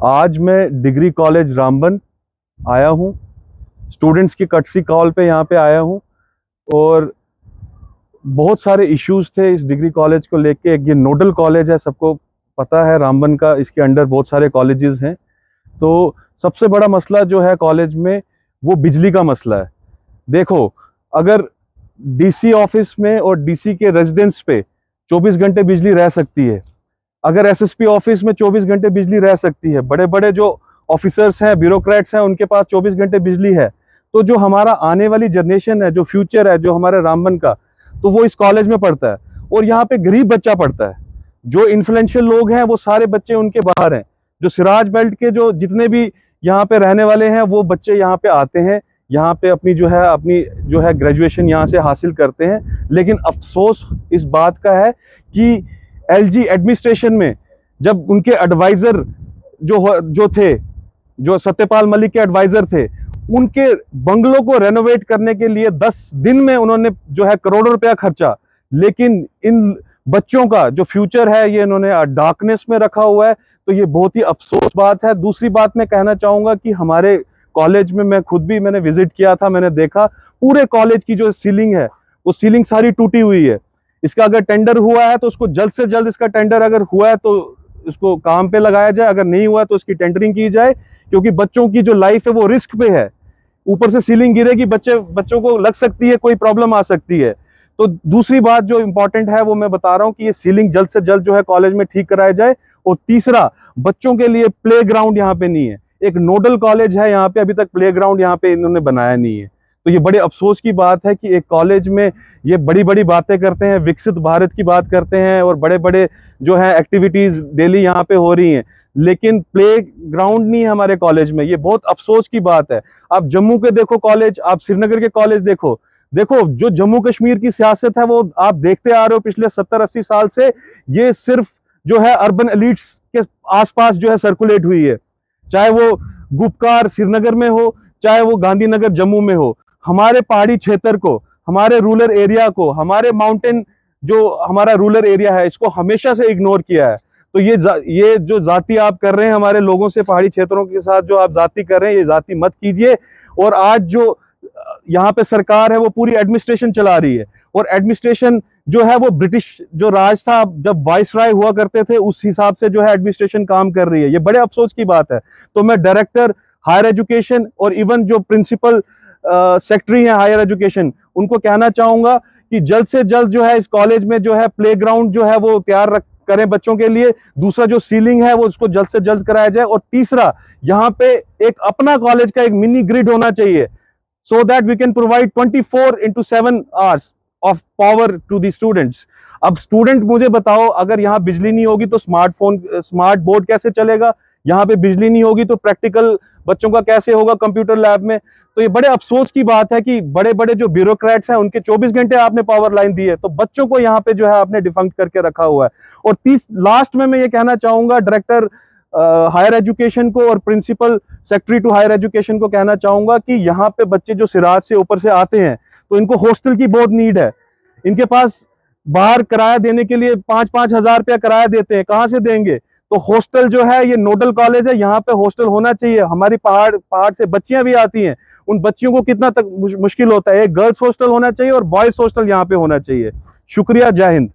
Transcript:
आज मैं degree college Ramban आया हूँ। स्टूडेंट्स की कटसी कॉल पे यहाँ पे आया हूँ और बहुत सारे इश्यूज थे इस डिग्री कॉलेज को लेके। ये नोडल कॉलेज है, सबको पता है रामबन का, इसके अंडर बहुत सारे कॉलेजेस हैं। तो सबसे बड़ा मसला जो है कॉलेज में वो बिजली का मसला है। देखो, अगर डीसी ऑफिस में और डीसी के रेजिडेंस पे 24 घंटे बिजली रह सकती है, अगर एसएसपी ऑफिस में 24 घंटे बिजली रह सकती है, बड़े बड़े जो ऑफिसर्स हैं, ब्यूरोक्रेट्स हैं, उनके पास 24 घंटे बिजली है, तो जो हमारा आने वाली जनरेशन है, जो फ्यूचर है, जो हमारे रामबन का, तो वो इस कॉलेज में पढ़ता है। और यहाँ पे गरीब बच्चा पढ़ता है। जो इन्फ्लुएंशियल लोग हैं वो सारे बच्चे उनके बाहर हैं। जो सिराज बेल्ट के जो जितने भी यहाँ पे रहने वाले हैं वो बच्चे यहाँ पे आते हैं, यहाँ पे अपनी ग्रेजुएशन यहाँ से हासिल करते हैं। लेकिन अफसोस इस बात का है कि एलजी एडमिनिस्ट्रेशन में जब उनके एडवाइजर जो थे, जो सत्यपाल मलिक के एडवाइजर थे, उनके बंगलों को रेनोवेट करने के लिए 10 दिन में उन्होंने जो है करोड़ों रुपया खर्चा, लेकिन इन बच्चों का जो फ्यूचर है ये इन्होंने डार्कनेस में रखा हुआ है। तो ये बहुत ही अफसोस बात है। दूसरी बात मैं कहना चाहूंगा कि हमारे कॉलेज में मैंने विजिट किया था, मैंने देखा पूरे कॉलेज की जो सीलिंग है वो सीलिंग सारी टूटी हुई है। इसका अगर टेंडर हुआ है तो उसको जल्द से जल्द, इसका टेंडर अगर हुआ है तो इसको काम पे लगाया जाए, अगर नहीं हुआ तो इसकी टेंडरिंग की जाए, क्योंकि बच्चों की जो लाइफ है वो रिस्क पे है। ऊपर से सीलिंग गिरेगी, बच्चों को लग सकती है, कोई प्रॉब्लम आ सकती है। तो दूसरी बात जो इंपॉर्टेंट है वो मैं बता रहा हूँ कि ये सीलिंग जल्द से जल्द जो है कॉलेज में ठीक कराया जाए। और तीसरा, बच्चों के लिए प्ले ग्राउंड यहाँ पे नहीं है। एक नोडल कॉलेज है यहाँ पे, अभी तक प्ले ग्राउंड यहाँ पे इन्होंने बनाया नहीं है। तो ये बड़े अफसोस की बात है कि एक कॉलेज में ये बड़ी बड़ी बातें करते हैं, विकसित भारत की बात करते हैं और बड़े बड़े जो है एक्टिविटीज डेली यहाँ पे हो रही हैं, लेकिन प्ले ग्राउंड नहीं है हमारे कॉलेज में। ये बहुत अफसोस की बात है। आप जम्मू के देखो कॉलेज, आप श्रीनगर के कॉलेज देखो, जो जम्मू कश्मीर की सियासत है वो आप देखते आ रहे हो पिछले 70-80 साल से। ये सिर्फ जो है अर्बन एलिट्स के आसपास जो है सर्कुलेट हुई है, चाहे वो गुपकार श्रीनगर में हो, चाहे वो गांधीनगर जम्मू में हो। हमारे पहाड़ी क्षेत्र को, हमारे रूरल एरिया को, हमारे माउंटेन जो हमारा रूरल एरिया है, इसको हमेशा से इग्नोर किया है। तो ये जो जाति आप कर रहे हैं हमारे लोगों से, पहाड़ी क्षेत्रों के साथ जो आप जाति कर रहे हैं, ये जाति मत कीजिए। और आज जो यहाँ पे सरकार है वो पूरी एडमिनिस्ट्रेशन चला रही है, और एडमिनिस्ट्रेशन जो है वो ब्रिटिश जो राज था, जब वाइस राय हुआ करते थे, उस हिसाब से जो है एडमिनिस्ट्रेशन काम कर रही है। ये बड़े अफसोस की बात है। तो मैं डायरेक्टर हायर एजुकेशन और इवन जो प्रिंसिपल सेक्रेटरी है हायर एजुकेशन, उनको कहना चाहूंगा कि जल्द से जल्द जो है इस कॉलेज में जो है प्लेग्राउंड जो है वो तैयार करें बच्चों के लिए। दूसरा, जो सीलिंग है वो उसको जल्द से जल्द कराया जाए। और तीसरा, यहाँ पे एक अपना कॉलेज का एक मिनी ग्रिड होना चाहिए, so that we can provide 24/7 hours of power to the students। अब स्टूडेंट मुझे बताओ, अगर यहाँ बिजली नहीं होगी तो स्मार्ट बोर्ड कैसे चलेगा? यहाँ पे बिजली नहीं होगी तो प्रैक्टिकल बच्चों का कैसे होगा कंप्यूटर लैब में? तो ये बड़े अफसोस की बात है कि बड़े बड़े जो ब्यूरोक्रेट्स हैं उनके 24 घंटे आपने पावर लाइन दी है, तो बच्चों को यहाँ पे जो है आपने डिफंक्ट करके रखा हुआ है। और लास्ट में मैं ये कहना चाहूंगा डायरेक्टर हायर एजुकेशन को और principal secretary to higher education को कहना चाहूंगा कि यहाँ पे बच्चे जो सिराज से ऊपर से आते हैं तो इनको हॉस्टल की बहुत नीड है। इनके पास बाहर किराया देने के लिए 5-5 हजार रुपया किराया देते हैं, कहाँ से देंगे? तो हॉस्टल जो है, ये नोडल कॉलेज है, यहाँ पे हॉस्टल होना चाहिए। हमारी पहाड़ से बच्चियां भी आती हैं, उन बच्चियों को कितना तक मुश्किल होता है। एक गर्ल्स हॉस्टल होना चाहिए और बॉयज हॉस्टल यहाँ पे होना चाहिए। शुक्रिया, जय हिंद।